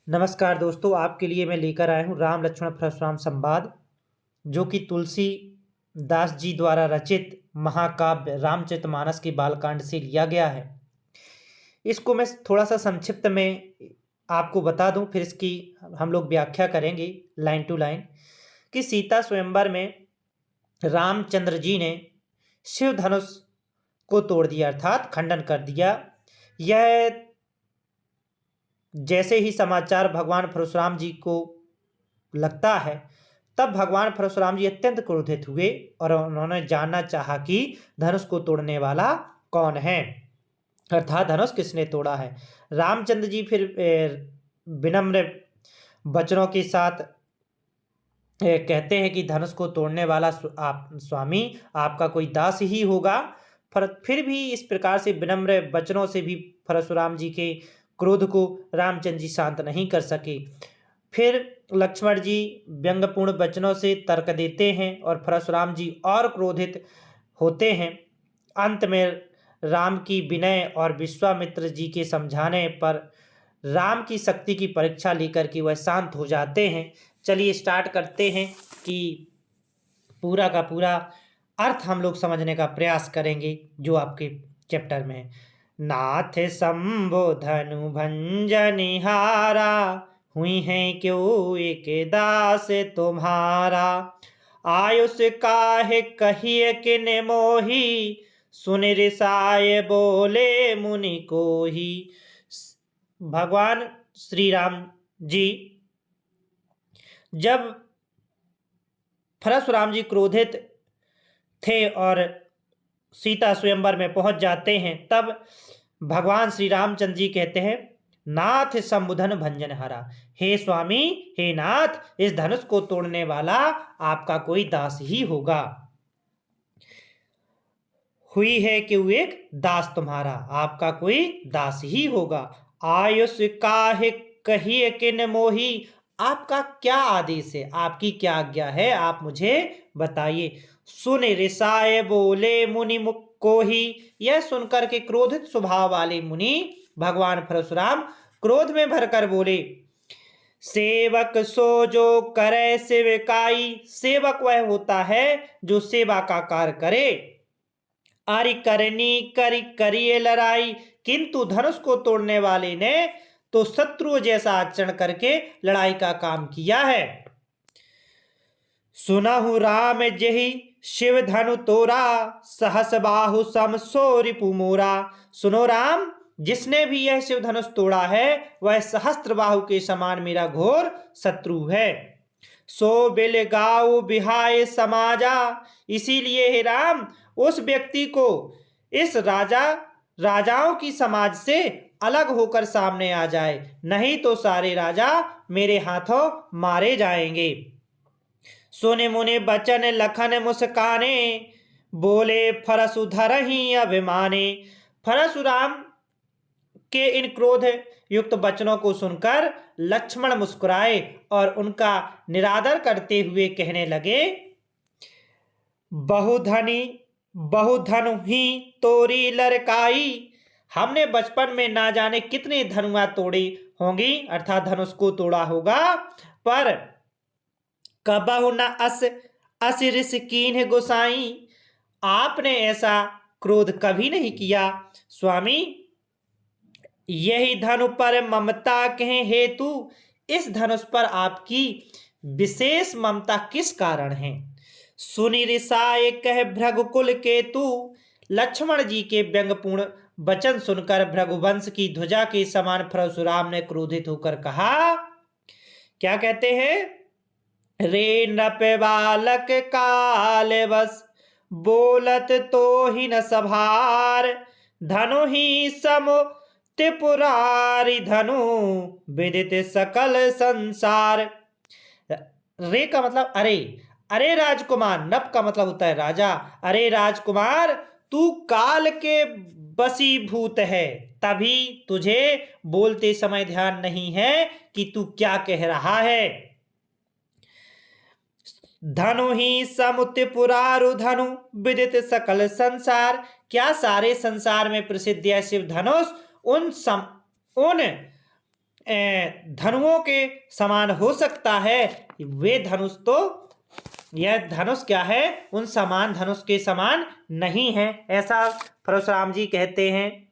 नमस्कार दोस्तों, आपके लिए मैं लेकर आया हूँ राम लक्ष्मण परशुराम संवाद, जो कि तुलसीदास जी द्वारा रचित महाकाव्य रामचरितमानस के बालकांड से लिया गया है। इसको मैं थोड़ा-सा संक्षिप्त में आपको बता दूँ, फिर इसकी हम लोग व्याख्या करेंगे लाइन टू लाइन कि सीता स्वयंवर में रामचंद्र जी ने शिव धनुष को तोड़ दिया अर्थात खंडन कर दिया। यह जैसे ही समाचार भगवान परशुराम जी को लगता है, तब भगवान परशुराम जी अत्यंत क्रोधित हुए और उन्होंने जानना चाहा कि धनुष को तोड़ने वाला कौन है, अर्थात धनुष किसने तोड़ा है। रामचंद्र जी फिर विनम्र वचनों के साथ कहते हैं कि धनुष को तोड़ने वाला आप स्वामी आपका कोई दास ही होगा। फिर भी इस प्रकार से विनम्र वचनों से भी परशुराम जी के क्रोध को रामचंद्र जी शांत नहीं कर सके। फिर लक्ष्मण जी व्यंग्यपूर्ण वचनों से तर्क देते हैं और परशुराम जी और क्रोधित होते हैं। अंत में राम की विनय और विश्वामित्र जी के समझाने पर राम की शक्ति की परीक्षा लेकर के वह शांत हो जाते हैं। चलिए स्टार्ट करते हैं कि पूरा का पूरा अर्थ हम लोग समझने का प्रयास करेंगे जो आपके चैप्टर में है। नाथ शंभो धनु भंजनिहारा, हुई हैं क्यों एक दास तुम्हारा। आयुष काहे कहिए किन मोही, सुन रिसाए बोले मुनि को ही। भगवान श्री राम जी जब परशुराम जी क्रोधित थे और सीता स्वयंवर में पहुंच जाते हैं, तब भगवान श्री रामचंद्र जी कहते हैं, नाथ शंभुधन भंजन हरा, हे स्वामी, हे नाथ, इस धनुष को तोड़ने वाला आपका कोई दास ही होगा। हुई है कि वो एक दास तुम्हारा, आपका कोई दास ही होगा। आयुष काहे कहिए किन मोही, आपका क्या आदेश है, आपकी क्या आज्ञा है, आप मुझे बताइए। सुन रिसाए बोले मुनि मुख को ही, यह सुनकर के क्रोधित स्वभाव वाले मुनि भगवान परशुराम क्रोध में भरकर बोले, सेवक सो जो करे सेवकाई, सेवक वह होता है जो सेवा का कार्य करे। आरी करनी करी करिए लड़ाई, किंतु धनुष को तोड़ने वाले ने तो शत्रु जैसा आचरण करके लड़ाई का काम किया है। सुनहु राम जही शिव धनु तोरा, सहस बाहु सम सो रिपु मोरा। सुनो राम, जिसने भी यह शिव धनुष तोड़ा है वह सहस्त्र बाहु के समान मेरा घोर शत्रु है। सो बिल गाऊ बिहाय समाजा, इसीलिए हे राम, उस व्यक्ति को इस राजाओं की समाज से अलग होकर सामने आ जाए, नहीं तो सारे राजा मेरे हाथों मारे जाएंगे। सुने मुने बचन लखन मुस्काने, बोले फरसु धरहि अभिमाने। परशुराम के इन क्रोध युक्त वचनों को सुनकर लक्ष्मण मुस्कुराए और उनका निरादर करते हुए कहने लगे, बहुधनु ही तोरी लड़काई, हमने बचपन में ना जाने कितने धनुआ तोड़ी होंगी, अर्थात धनुष को तोड़ा होगा, पर कबहु न अस रिस कीन्ह गोसाई, आपने ऐसा क्रोध कभी नहीं किया। स्वामी, यही धनु पर ममता कहे हेतु, इस धनुष पर आपकी विशेष ममता किस कारण है। सुनि रिसाए कह भृगुकुल केतु, लक्ष्मण जी के व्यंग्यपूर्ण वचन सुनकर भृगुवंश की ध्वजा के समान परशुराम ने क्रोधित होकर कहा, क्या कहते हैं, रे नृप बालक काल बस, बोलत तो ही न सभार, धनु ही सम त्रिपुरारी धनु, विदित सकल संसार। रे का मतलब अरे, अरे राजकुमार, नप का मतलब होता है राजा, अरे राजकुमार, तू काल के वशीभूत है, तभी तुझे बोलते समय ध्यान नहीं है कि तू क्या कह रहा है। धनु ही समुत्पुरारु धनु, विदित सकल संसार, क्या सारे संसार में प्रसिद्ध है शिव धनुष उन धनुओं के समान हो सकता है, वे धनुष तो यह धनुष क्या है, उन समान धनुष के समान नहीं है, ऐसा परशुराम जी कहते हैं।